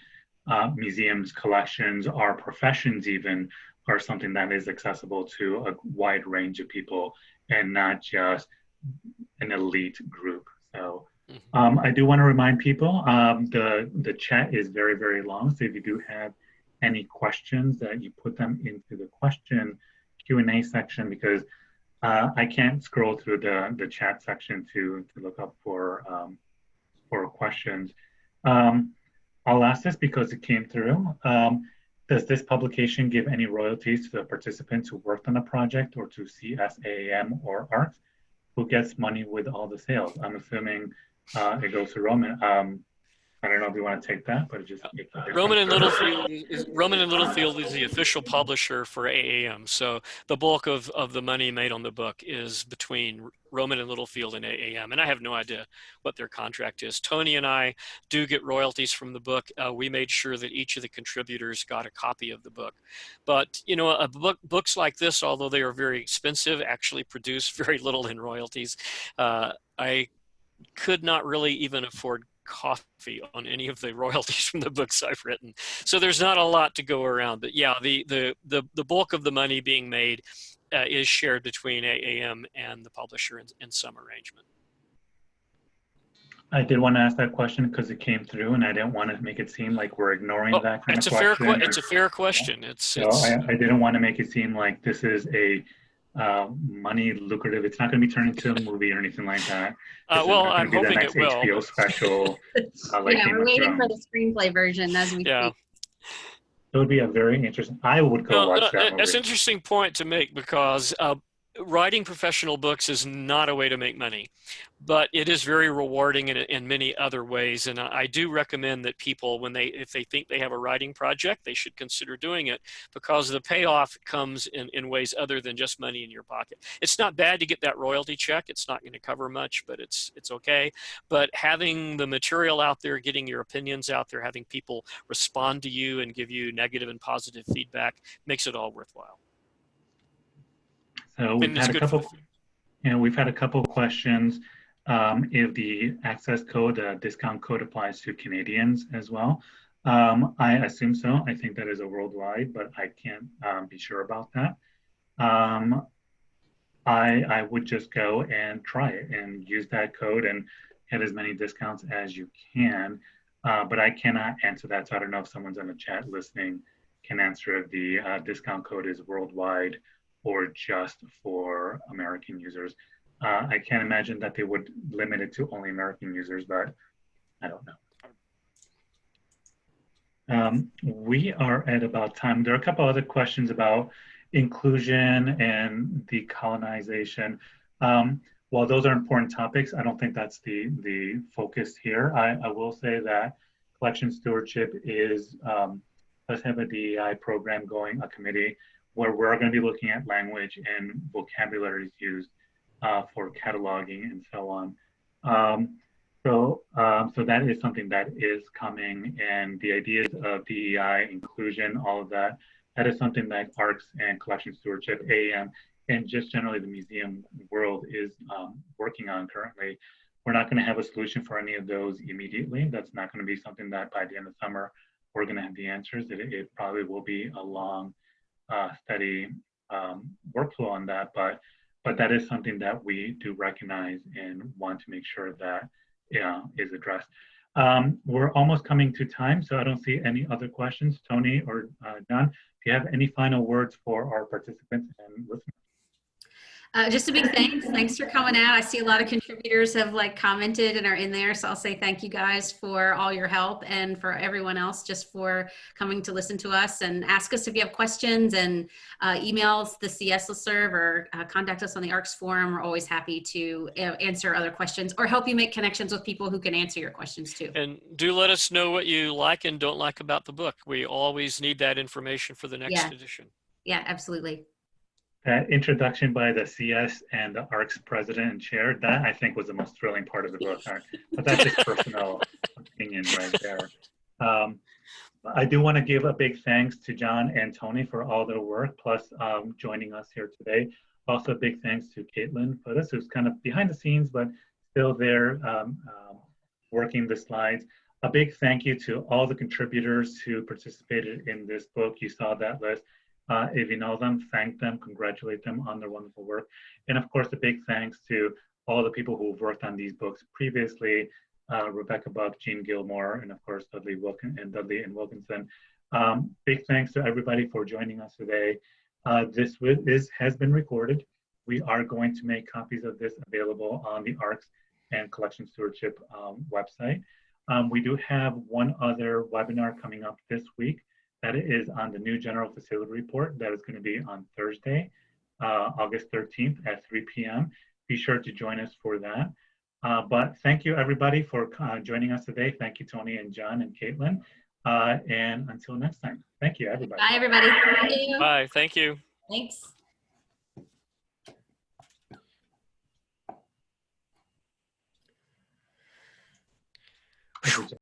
museums, collections, our professions even are something that is accessible to a wide range of people and not just an elite group. So I do want to remind people, the chat is very, very long. So if you do have any questions, that you put them into the question Q&A section, because I can't scroll through the chat section to look up for questions. I'll ask this because it came through. Does this publication give any royalties to the participants who worked on the project or to CSAAM or ARCS? Who gets money with all the sales? I'm assuming it goes to Roman. I don't know if you want to take that, but it just Roman and Littlefield is the official publisher for AAM. So the bulk of the money made on the book is between Roman and Littlefield and AAM, and I have no idea what their contract is. Toni and I do get royalties from the book. We made sure that each of the contributors got a copy of the book. But you know, books like this, although they are very expensive, actually produce very little in royalties. I could not really even afford coffee on any of the royalties from the books I've written. So there's not a lot to go around. But yeah, the bulk of the money being made is shared between AAM and the publisher in some arrangement. I did want to ask that question because it came through, and I didn't want to make it seem like we're ignoring that kind of question. It's a fair question. I didn't want to make it seem like this is a money lucrative. It's not going to be turned into a movie or anything like that. Well, I'm hoping it will. HBO special. Yeah, we're waiting for the screenplay version as we speak. It would be a very interesting. I would go watch that movie. That's an interesting point to make, because writing professional books is not a way to make money, but it is very rewarding in many other ways. And I do recommend that people, if they think they have a writing project, they should consider doing it, because the payoff comes in ways other than just money in your pocket. It's not bad to get that royalty check. It's not going to cover much, but it's okay. But having the material out there, getting your opinions out there, having people respond to you and give you negative and positive feedback makes it all worthwhile. So we've had a couple questions. If the access code, discount code applies to Canadians as well. I assume so. I think that is a worldwide, but I can't be sure about that. I would just go and try it and use that code and get as many discounts as you can. But I cannot answer that. So I don't know if someone's in the chat listening can answer if the discount code is worldwide or just for American users. I can't imagine that they would limit it to only American users, but I don't know. We are at about time. There are a couple other questions about inclusion and decolonization. While those are important topics, I don't think that's the focus here. I will say that collection stewardship does have a DEI program going, a committee, where we're going to be looking at language and vocabularies used for cataloging and so on. So that is something that is coming, and the ideas of DEI, inclusion, all of that, that is something that ARCS and Collection Stewardship, AAM, and just generally the museum world is working on currently. We're not going to have a solution for any of those immediately. That's not going to be something that by the end of summer, we're going to have the answers. It probably will be a long, steady workflow on that, but that is something that we do recognize and want to make sure that is addressed. We're almost coming to time, so I don't see any other questions. Toni or John, do you have any final words for our participants and listeners? Just a big thanks for coming out. I see a lot of contributors have commented and are in there, so I'll say thank you guys for all your help, and for everyone else just for coming to listen to us, and ask us if you have questions, and email the CS listserv or contact us on the ARCS forum. We're always happy to answer other questions or help you make connections with people who can answer your questions too. And do let us know what you like and don't like about the book. We always need that information for the next edition. Yeah, absolutely. That introduction by the CS and the ARCS president and chair, that I think was the most thrilling part of the book. But that's just personal opinion right there. I do want to give a big thanks to John and Toni for all their work, plus joining us here today. Also, a big thanks to Caitlin for this, who's kind of behind the scenes, but still there working the slides. A big thank you to all the contributors who participated in this book. You saw that list. If you know them, thank them, congratulate them on their wonderful work. And of course, a big thanks to all the people who've worked on these books previously, Rebecca Buck, Jean Gilmore, and of course, Dudley and Wilkinson. Big thanks to everybody for joining us today. This has been recorded. We are going to make copies of this available on the ARCS and Collection Stewardship website. We do have one other webinar coming up this week. That is on the new General Facility Report. That is going to be on Thursday, August 13th at 3 p.m. Be sure to join us for that. But thank you, everybody, for joining us today. Thank you, Toni and John and Caitlin. And until next time, thank you, everybody. Bye, everybody. Thank you. Bye. Thank you. Thanks.